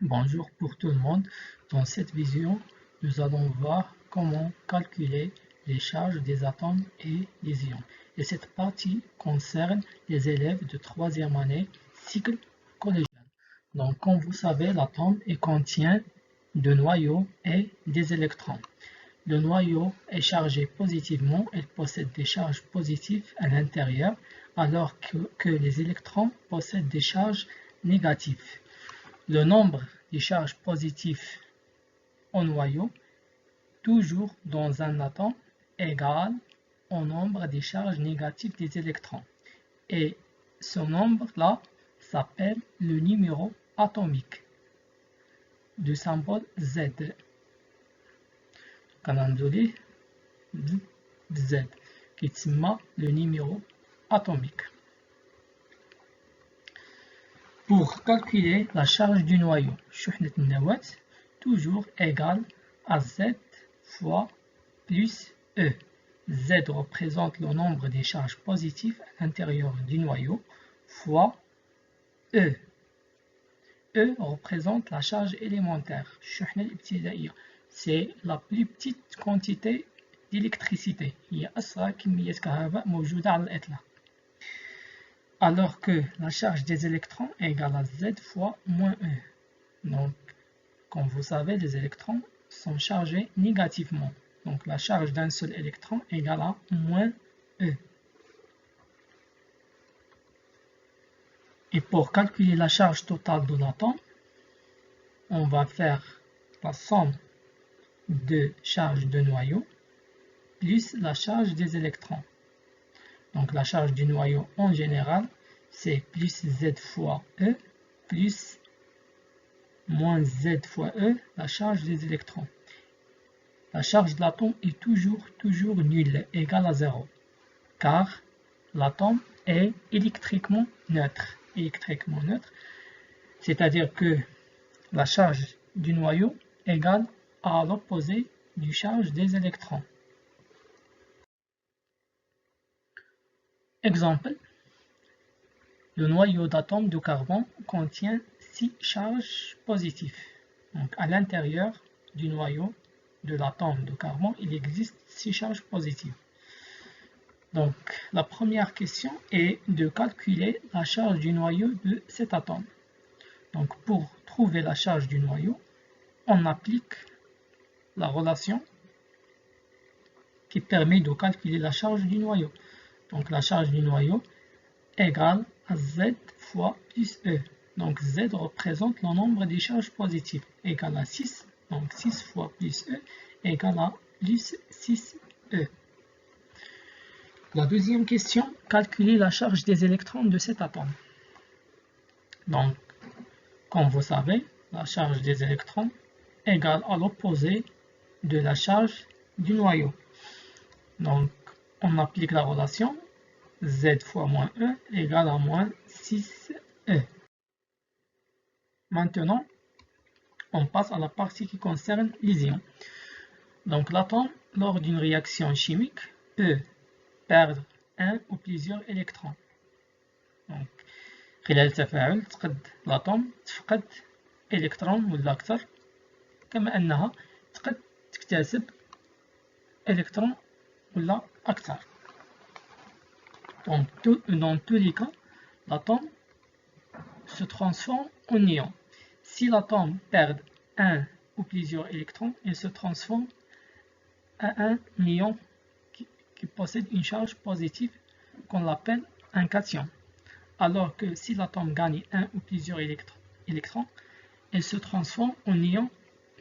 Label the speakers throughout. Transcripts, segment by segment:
Speaker 1: Bonjour pour tout le monde. Dans cette vidéo, nous allons voir comment calculer les charges des atomes et des ions. Et cette partie concerne les élèves de troisième année cycle collégial. Donc, comme vous savez, l'atome contient deux noyaux et des électrons. Le noyau est chargé positivement, il possède des charges positives à l'intérieur, alors que les électrons possèdent des charges négatives. Le nombre des charges positives au noyau, toujours dans un atome, égal au nombre des charges négatives des électrons. Et ce nombre-là s'appelle le numéro atomique du symbole Z. كنعملوا Z كيتسمى le numéro atomique. Pour calculer la charge du noyau, شحنة النواة toujours égale à Z fois plus E. Z représente le nombre des charges positives à l'intérieur du noyau fois E. E représente la charge élémentaire. الشحنة الابتدائية. C'est la plus petite quantité d'électricité. هي أصغر كمية كهرباء موجودة على الإطلاق. Alors que la charge des électrons est égale à Z fois moins E. Donc, comme vous savez, les électrons sont chargés négativement. Donc, la charge d'un seul électron est égale à moins E. Et pour calculer la charge totale de l'atome, on va faire la somme de charge de noyau plus la charge des électrons. Donc la charge du noyau en général, c'est plus Z fois E plus moins Z fois E, la charge des électrons. La charge de l'atome est toujours nulle, égale à 0, car l'atome est électriquement neutre. C'est-à-dire que la charge du noyau est égale à l'opposé du charge des électrons. Exemple, le noyau d'atome de carbone contient 6 charges positives. Donc, à l'intérieur du noyau de l'atome de carbone, il existe 6 charges positives. Donc, la première question est de calculer la charge du noyau de cet atome. Donc, pour trouver la charge du noyau, on applique la relation qui permet de calculer la charge du noyau. Donc, la charge du noyau égale à Z fois plus E. Donc, Z représente le nombre des charges positives, égale à 6. Donc, 6 fois plus E égale à plus 6E. La deuxième question, calculer la charge des électrons de cet atome. Donc, comme vous savez, la charge des électrons égale à l'opposé de la charge du noyau. Donc, on applique la relation Z fois moins E égale à moins 6E. Maintenant, on passe à la partie qui concerne les ions. Donc, l'atome, lors d'une réaction chimique, peut perdre un ou plusieurs électrons. Donc, خلال تفاعل تقد الأتوم تفقد إلكترون ولا أكثر، كما أنها تقد تكتسب إلكترون ولا أكثر. Donc, dans tous les cas, l'atome se transforme en ion. Si l'atome perd un ou plusieurs électrons, il se transforme en un ion qui possède une charge positive qu'on appelle un cation. Alors que si l'atome gagne un ou plusieurs électrons, il se transforme en ion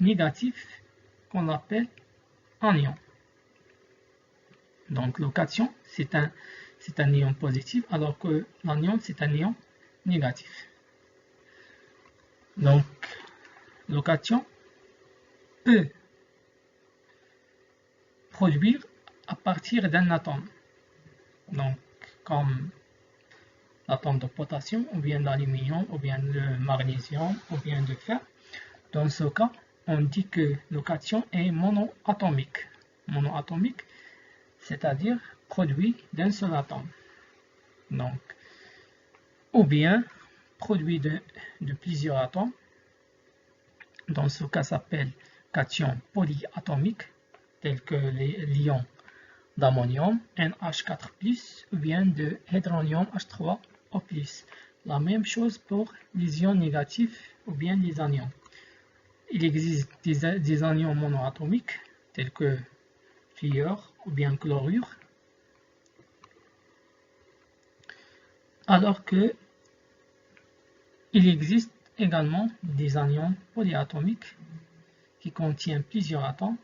Speaker 1: négatif qu'on appelle anion. Donc le cation, c'est un ion positif, alors que l'anion, c'est un ion négatif. Donc le cation peut produire à partir d'un atome. Donc comme l'atome de potassium, ou bien d'aluminium, ou bien de magnésium, ou bien de fer. Dans ce cas, on dit que le cation est monoatomique. Monoatomique, c'est-à-dire produit d'un seul atome. Donc, ou bien produit de plusieurs atomes, dans ce cas s'appelle cation polyatomique, tels que les ions d'ammonium NH4+, ou bien de hydronium H3O+. La même chose pour les ions négatifs ou bien les anions. Il existe des anions monoatomiques, tels que fluor ou bien chlorure, alors que il existe également des anions polyatomiques qui contiennent plusieurs atomes,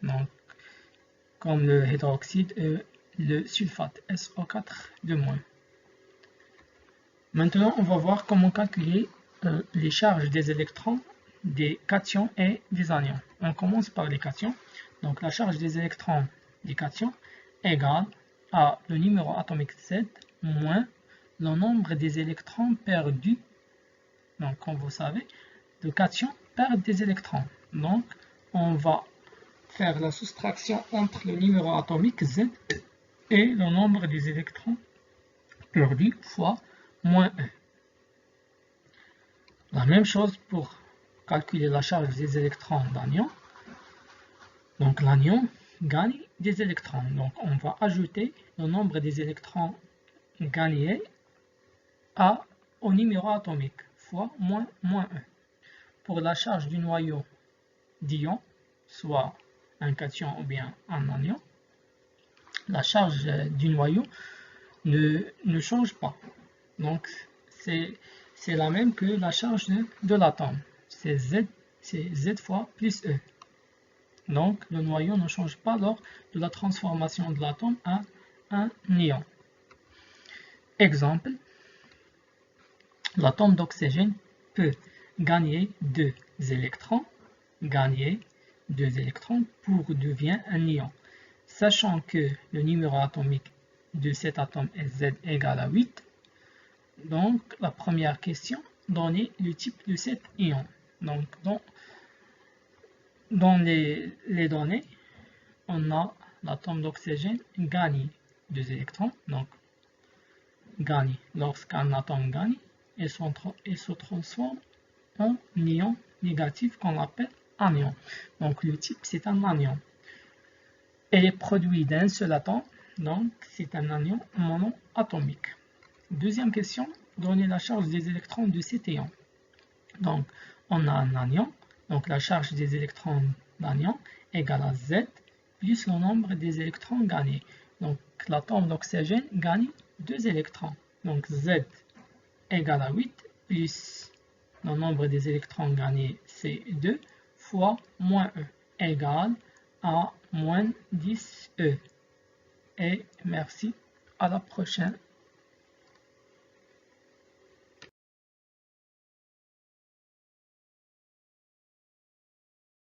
Speaker 1: donc, comme le hydroxyde et le sulfate SO4-. Maintenant, on va voir comment calculer les charges des électrons, des cations et des anions. On commence par les cations. Donc, la charge des électrons des cations est égale à le numéro atomique Z moins le nombre des électrons perdus. Donc, comme vous savez, le cation perd des électrons. Donc, on va faire la soustraction entre le numéro atomique Z et le nombre des électrons perdus fois moins 1. La même chose pour calculer la charge des électrons d'anion. Donc l'anion gagne des électrons. Donc on va ajouter le nombre des électrons gagnés au numéro atomique fois moins 1. Pour la charge du noyau d'ion, soit un cation ou bien un anion, la charge du noyau ne change pas. Donc c'est la même que la charge de l'atome. C'est Z fois plus E. Donc le noyau ne change pas lors de la transformation de l'atome à un ion. Exemple, l'atome d'oxygène peut gagner 2 électrons pour devenir un ion. Sachant que le numéro atomique de cet atome est Z égale à 8, donc la première question, donner le type de cet ion. Donc dans les données, on a l'atome d'oxygène gagne 2 électrons. Donc gagne, lorsqu'un atome gagne, il se transforme en ion négatif qu'on appelle anion. Donc le type c'est un anion. Elle est produit d'un seul atome, donc c'est un anion monoatomique. Deuxième question, donner la charge des électrons de cet ion. Donc on a un anion, donc la charge des électrons d'anion égale à Z plus le nombre des électrons gagnés. Donc l'atome d'oxygène gagne 2 électrons. Donc Z égale à 8 plus le nombre des électrons gagnés, c'est 2 fois moins E égale à moins 10 E. Et merci, à la prochaine.